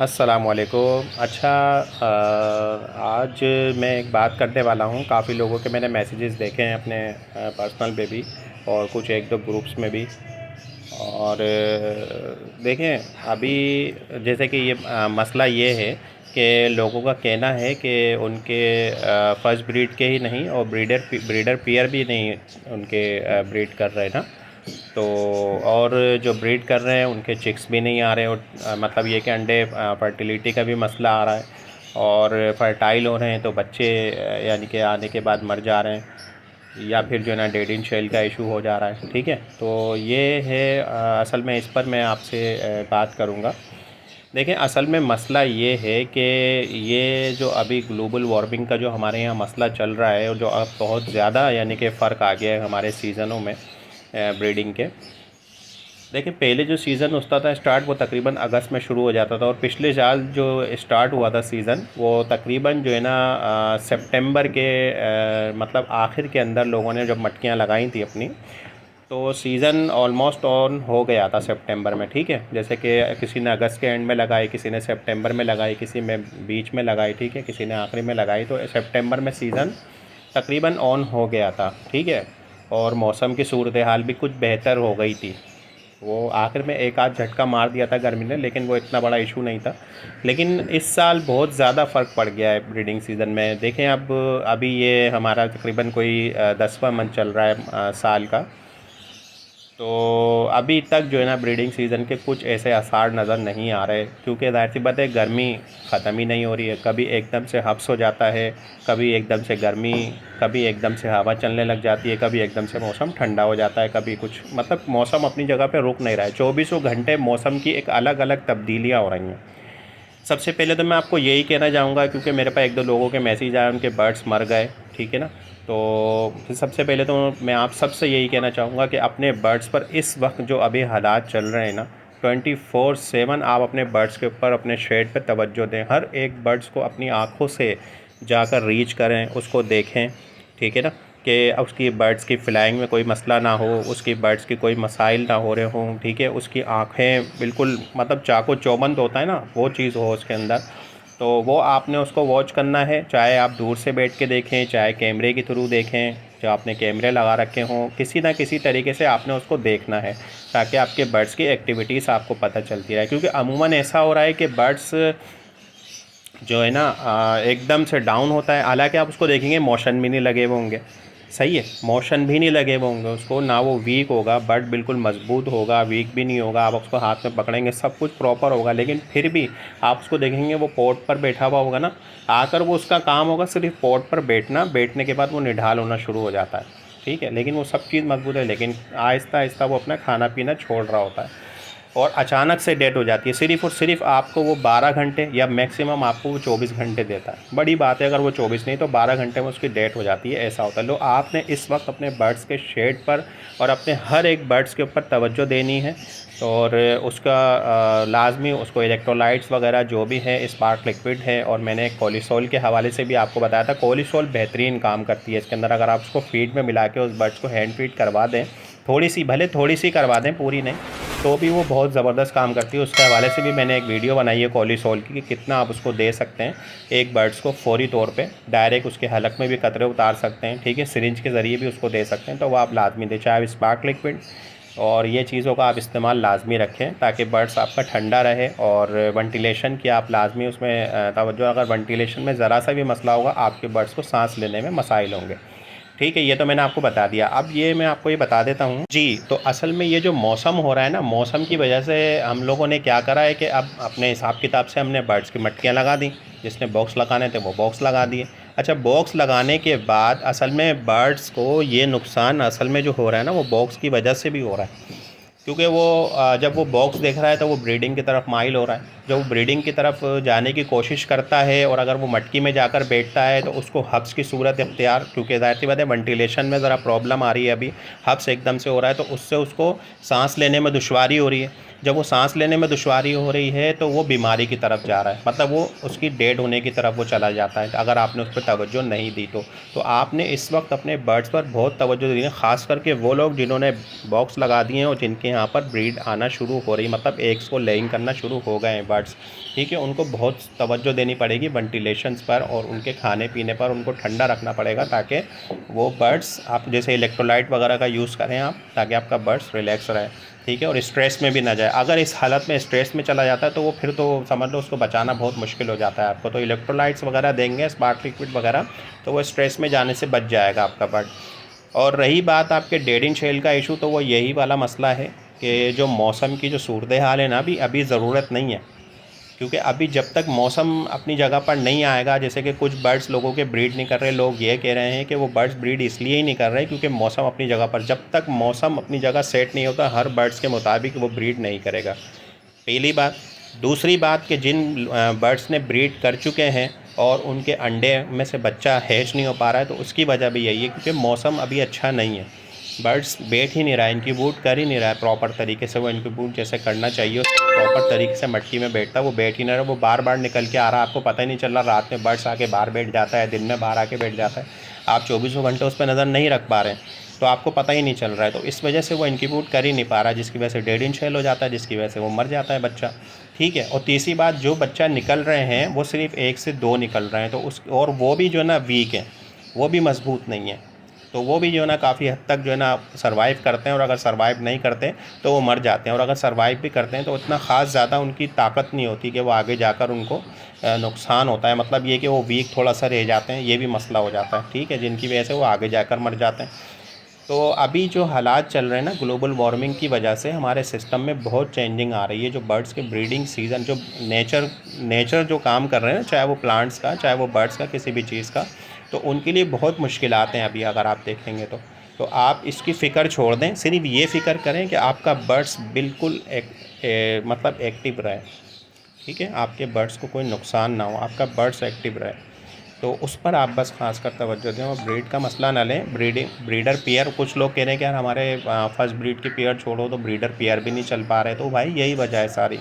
अस्सलामुअलैकुम। अच्छा, आज मैं एक बात करने वाला हूँ। काफ़ी लोगों के मैंने मैसेजेस देखे हैं अपने पर्सनल पे भी, और कुछ एक दो ग्रुप्स में भी। और देखें, अभी जैसे कि ये मसला ये है कि लोगों का कहना है कि उनके फर्स्ट ब्रीड के ही नहीं, और ब्रीडर पेयर भी नहीं उनके ब्रीड कर रहे ना। तो और जो ब्रीड कर रहे हैं उनके चिक्स भी नहीं आ रहे, और मतलब ये कि अंडे फर्टिलिटी का भी मसला आ रहा है, और फर्टाइल हो रहे हैं तो बच्चे यानी कि आने के बाद मर जा रहे हैं, या फिर जो है ना डेड इन शेल का इशू हो जा रहा है। ठीक है, तो ये है असल में इस पर मैं आपसे बात करूँगा। देखें, असल में मसला ये है कि ये जो अभी ग्लोबल वार्मिंग का जो हमारे यहाँ मसला चल रहा है, और जो अब बहुत ज़्यादा यानी कि फ़र्क आ गया है हमारे सीज़नों में ब्रीडिंग के। देखिए, पहले जो सीज़न होता था स्टार्ट, वो तकरीबन अगस्त में शुरू हो जाता था, और पिछले साल जो स्टार्ट हुआ था सीज़न, वो तकरीबन जो है ना सितंबर के मतलब आखिर के अंदर लोगों ने जब मटकियाँ लगाई थी अपनी, तो सीज़न ऑलमोस्ट ऑन हो गया था सितंबर में। ठीक है, जैसे कि किसी ने अगस्त के एंड में लगाई, किसी ने सितंबर में लगाई, किसी में बीच में लगाई, ठीक है, किसी ने आखिरी में लगाई। तो सितंबर में सीज़न तकरीबन ऑन हो गया था। ठीक है, और मौसम की सूरत हाल भी कुछ बेहतर हो गई थी। वो आखिर में एक आध झटका मार दिया था गर्मी ने, लेकिन वो इतना बड़ा इशू नहीं था। लेकिन इस साल बहुत ज़्यादा फ़र्क पड़ गया है ब्रीडिंग सीज़न में। देखें, अब अभी ये हमारा तकरीबन कोई 10वां मंथ चल रहा है साल का। तो अभी तक जो है ना ब्रीडिंग सीज़न के कुछ ऐसे आसार नज़र नहीं आ रहे, क्योंकि ज़ाहिर सी बात है गर्मी ख़त्म ही नहीं हो रही है। कभी एकदम से हब्स हो जाता है, कभी एकदम से गर्मी, कभी एकदम से हवा चलने लग जाती है, कभी एकदम से मौसम ठंडा हो जाता है, कभी कुछ, मतलब मौसम अपनी जगह पे रुक नहीं रहा है। चौबीसों घंटे मौसम की एक अलग अलग तब्दीलियाँ हो रही हैं। सबसे पहले तो मैं आपको यही कहना चाहूँगा, क्योंकि मेरे पास एक दो लोगों के मैसेज आए, उनके बर्ड्स मर गए। ठीक है ना, तो सबसे पहले तो मैं आप सबसे यही कहना चाहूँगा कि अपने बर्ड्स पर इस वक्त जो अभी हालात चल रहे हैं ना, 24/7 आप अपने बर्ड्स के ऊपर, अपने शेड पे तवज्जो दें। हर एक बर्ड्स को अपनी आँखों से जाकर रीच करें, उसको देखें। ठीक है ना, कि उसकी बर्ड्स की फ्लाइंग में कोई मसला ना हो, उसकी बर्ड्स की कोई मसाइल ना हो रहे हों। ठीक है, उसकी आँखें बिल्कुल मतलब चाको चौबंद होता है ना, वो चीज़ हो उसके अंदर। तो वो आपने उसको वॉच करना है, चाहे आप दूर से बैठ के देखें, चाहे कैमरे के थ्रू देखें, जो आपने कैमरे लगा रखे हों, किसी ना किसी तरीके से आपने उसको देखना है, ताकि आपके बर्ड्स की एक्टिविटीज़ आपको पता चलती रहे। क्योंकि अमूमन ऐसा हो रहा है कि बर्ड्स जो है ना एकदम से डाउन होता है। हालांकि आप उसको देखेंगे मोशन भी नहीं लगे हुए होंगे, सही है, मोशन भी नहीं लगे हुए होंगे उसको, ना वो वीक होगा, बट बिल्कुल मजबूत होगा, वीक भी नहीं होगा। आप उसको हाथ में पकड़ेंगे सब कुछ प्रॉपर होगा, लेकिन फिर भी आप उसको देखेंगे वो पॉट पर बैठा हुआ होगा ना, आकर वो उसका काम होगा सिर्फ पॉट पर बैठना, बैठने के बाद वो निढाल होना शुरू हो जाता है। ठीक है, लेकिन वो सब चीज़ मजबूत है, लेकिन आहिस्ता आहिस्ता वो अपना खाना पीना छोड़ रहा होता है, और अचानक से डेथ हो जाती है। सिर्फ़ और सिर्फ आपको वो 12 घंटे, या मैक्सिमम आपको वो 24 घंटे देता है। बड़ी बात है अगर वो 24 नहीं तो 12 घंटे में उसकी डेथ हो जाती है, ऐसा होता है। लो, आपने इस वक्त अपने बर्ड्स के शेड पर और अपने हर एक बर्ड्स के ऊपर तवज्जो देनी है, और उसका लाजमी उसको इलेक्ट्रोलाइट्स वगैरह जो भी है, स्पार्क लिक्विड है, और मैंने कोलिसोल के हवाले से भी आपको बताया था। कोलिसोल बेहतरीन काम करती है इसके अंदर। अगर आप उसको फीड में मिला के उस बर्ड्स को हैंड फीड करवा दें, थोड़ी सी, भले थोड़ी सी करवा दें, पूरी नहीं, तो भी वो बहुत ज़बरदस्त काम करती है। उसके हवाले से भी मैंने एक वीडियो बनाई है कोलिसोल की, कि कितना आप उसको दे सकते हैं एक बर्ड्स को फौरी तौर पे। डायरेक्ट उसके हलक में भी कतरे उतार सकते हैं, ठीक है, सिरिंज के ज़रिए भी उसको दे सकते हैं। तो वो आप लाजमी दें, चाहे स्पार्क लिक्विड, और ये चीज़ों का आप इस्तेमाल लाजमी रखें, ताकि बर्ड्स आपका ठंडा रहे। और वेंटिलेशन की आप लाजमी उसमें तवज्जो, अगर वेंटिलेशन में ज़रा सा भी मसला होगा, आपके बर्ड्स को सांस लेने में मसाइल होंगे। ठीक है, ये तो मैंने आपको बता दिया। अब ये मैं आपको ये बता देता हूँ जी। तो असल में ये जो मौसम हो रहा है ना, मौसम की वजह से हम लोगों ने क्या करा है कि अब अपने हिसाब किताब से हमने बर्ड्स की मटकियाँ लगा दी। जिसने बॉक्स लगाने थे वो बॉक्स लगा दिए। अच्छा, बॉक्स लगाने के बाद असल में बर्ड्स को ये नुकसान असल में जो हो रहा है ना, वो बॉक्स की वजह से भी हो रहा है। क्योंकि वो जब वो बॉक्स देख रहा है तो वो ब्रीडिंग की तरफ माइल हो रहा है। जब वो ब्रीडिंग की तरफ जाने की कोशिश करता है, और अगर वो मटकी में जाकर बैठता है तो उसको हब्स की सूरत इख्तियार, क्योंकि ज़ाहिर सी बात है वेंटिलेशन में ज़रा प्रॉब्लम आ रही है अभी, हब्स एकदम से हो रहा है, तो उससे उसको सांस लेने में दुश्वारी हो रही है। जब वो सांस लेने में दुश्वारी हो रही है तो वो बीमारी की तरफ जा रहा है, मतलब वो उसकी डेड होने की तरफ वो चला जाता है अगर आपने उस पर तवज्जो नहीं दी तो आपने इस वक्त अपने बर्ड्स पर बहुत तवज्जो दी है, ख़ास करके वो लोग जिन्होंने बॉक्स लगा दिए हैं और जिनके यहाँ पर ब्रीड आना शुरू हो रही, मतलब एग्स को लेइंग करना शुरू हो गए हैं बर्ड्स, ठीक है। उनको बहुत तवज्जो देनी पड़ेगी वेंटिलेशंस पर और उनके खाने पीने पर, उनको ठंडा रखना पड़ेगा ताकि वो बर्ड्स, आप जैसे इलेक्ट्रोलाइट वगैरह का यूज़ करें आप, ताकि आपका बर्ड्स रिलैक्स रहे, ठीक है, और स्ट्रेस में भी ना जाए। अगर इस हालत में स्ट्रेस में चला जाता है तो वो फिर तो समझ लो उसको बचाना बहुत मुश्किल हो जाता है आपको। तो इलेक्ट्रोलाइट्स वगैरह देंगे, स्मार्ट लिक्विड वगैरह, तो वो स्ट्रेस में जाने से बच जाएगा आपका बर्ड। और रही बात आपके डेड इन शेल का इशू, तो वो यही वाला मसला है कि जो मौसम की जो सूरत हाल है ना, अभी ज़रूरत नहीं है, क्योंकि अभी जब तक मौसम अपनी जगह पर नहीं आएगा, जैसे कि कुछ बर्ड्स लोगों के ब्रीड नहीं कर रहे, लोग ये कह रहे हैं कि वो बर्ड्स ब्रीड इसलिए ही नहीं कर रहे क्योंकि मौसम अपनी जगह पर, जब तक मौसम अपनी जगह सेट नहीं होता हर बर्ड्स के मुताबिक वो ब्रीड नहीं करेगा, पहली बात। दूसरी बात कि जिन बर्ड्स ने ब्रीड कर चुके हैं और उनके अंडे में से बच्चा हैच नहीं हो पा रहा है, तो उसकी वजह भी यही है क्योंकि मौसम अभी अच्छा नहीं है, बर्ड्स बैठ ही नहीं रहा है, इनक्यूबेट कर ही नहीं रहा है प्रॉपर तरीके से, वो इनक्यूबेट जैसे करना चाहिए प्रॉपर तरीके से मटकी में बैठता, वो बैठ ही नहीं रहा, वो बार बार निकल के आ रहा है, आपको पता ही नहीं चल रहा, रात में बर्ड्स आके बाहर बैठ जाता है, दिन में बाहर आके बैठ जाता है, आप 24 घंटे उस पर नज़र नहीं रख पा रहे हैं, तो आपको पता ही नहीं चल रहा है, तो इस वजह से वो इनक्यूबेट कर ही नहीं पा रहा है, जिसकी वजह से डेड इन शेल हो जाता है, जिसकी वजह से वो मर जाता है बच्चा, ठीक है। और तीसरी बात, जो बच्चा निकल रहे हैं वो सिर्फ 1 से 2 निकल रहे हैं, तो उस और वो भी जो है ना वीक है, वो भी मजबूत नहीं है, तो वो भी जो है ना काफ़ी हद तक जो है ना सर्वाइव करते हैं, और अगर सर्वाइव नहीं करते तो वो मर जाते हैं, और अगर सर्वाइव भी करते हैं तो इतना ख़ास ज़्यादा उनकी ताकत नहीं होती कि वो आगे जाकर उनको नुकसान होता है, मतलब ये कि वो वीक थोड़ा सा रह जाते हैं, ये भी मसला हो जाता है, ठीक है, जिनकी वजह से वो आगे जाकर मर जाते हैं। तो अभी जो हालात चल रहे हैं ना ग्लोबल वार्मिंग की वजह से हमारे सिस्टम में बहुत चेंजिंग आ रही है, जो बर्ड्स के ब्रीडिंग सीज़न, जो नेचर जो काम कर रहे हैं, चाहे वो प्लांट्स का, चाहे वो बर्ड्स का, किसी भी चीज़ का, तो उनके लिए बहुत मुश्किलात हैं अभी, अगर आप देखेंगे तो आप इसकी फ़िक्र छोड़ दें, सिर्फ ये फ़िक्र करें कि आपका बर्ड्स बिल्कुल मतलब एक्टिव रहे, ठीक है, आपके बर्ड्स को कोई नुकसान ना हो, आपका बर्ड्स एक्टिव रहे, तो उस पर आप बस खासकर तवज्जो दें और ब्रीड का मसला ना लें। ब्रीडर पेयर, कुछ लोग कह रहे हैं कि यार हमारे फर्स्ट ब्रीड के पेयर छोड़ो, तो ब्रीडर पेयर भी नहीं चल पा रहे, तो भाई यही वजह है सारी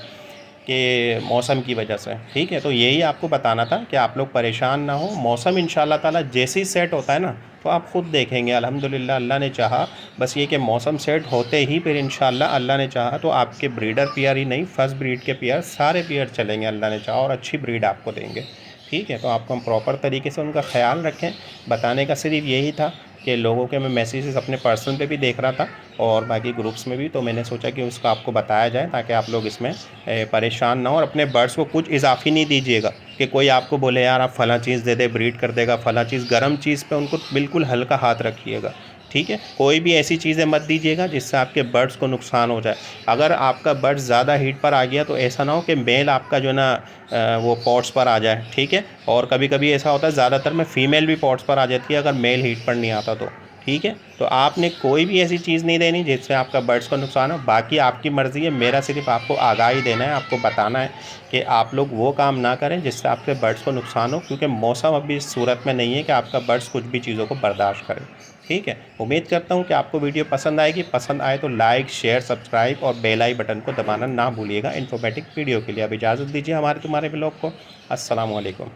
कि मौसम की वजह से, ठीक है। तो यही आपको बताना था कि आप लोग परेशान ना हो, मौसम इंशाल्लाह ताला जैसे ही सेट होता है ना, तो आप ख़ुद देखेंगे अल्हम्दुलिल्लाह, अल्लाह ने चाहा, बस ये कि मौसम सेट होते ही फिर इंशाल्लाह अल्लाह ने चाहा तो आपके ब्रीडर पेयर ही नहीं, फर्स्ट ब्रीड के पेयर, सारे पेयर चलेंगे अल्लाह ने चाहा, और अच्छी ब्रीड आपको देंगे, ठीक है। तो आपको हम प्रॉपर तरीके से उनका ख्याल रखें, बताने का सिर्फ यही था कि लोगों के मैं मैसेजेस अपने पर्सनल पे भी देख रहा था और बाकी ग्रुप्स में भी, तो मैंने सोचा कि उसका आपको बताया जाए ताकि आप लोग इसमें परेशान ना हो, और अपने बर्ड्स को कुछ इजाफी नहीं दीजिएगा कि कोई आपको बोले यार आप फ़लाँ चीज़ दे दे, ब्रीड कर देगा फ़लाँ चीज़, गर्म चीज़ पे उनको बिल्कुल हल्का हाथ रखिएगा, ठीक है। कोई भी ऐसी चीज़ें मत दीजिएगा जिससे आपके बर्ड्स को नुकसान हो जाए। अगर आपका बर्ड्स ज़्यादा हीट पर आ गया तो ऐसा ना हो कि मेल आपका जो ना वो पॉट्स पर आ जाए, ठीक है। और कभी कभी ऐसा होता है, ज़्यादातर में फ़ीमेल भी पॉट्स पर आ जाती है अगर मेल हीट पर नहीं आता तो, ठीक है। तो आपने कोई भी ऐसी चीज़ नहीं देनी जिससे आपका बर्ड्स को नुकसान हो, बाकी आपकी मर्ज़ी है, मेरा सिर्फ आपको आगाही देना है, आपको बताना है कि आप लोग वो काम ना करें जिससे आपके बर्ड्स को नुकसान हो, क्योंकि मौसम अभी इस सूरत में नहीं है कि आपका बर्ड्स कुछ भी चीज़ों को बर्दाश्त करे, ठीक है। उम्मीद करता हूँ कि आपको वीडियो पसंद आएगी, पसंद आए तो लाइक, शेयर, सब्सक्राइब और बेल आई बटन को दबाना ना भूलिएगा इन्फॉर्मेटिव वीडियो के लिए। अब इजाज़त दीजिए तुम्हारे ब्लॉग को। अस्सलाम वालेकुम।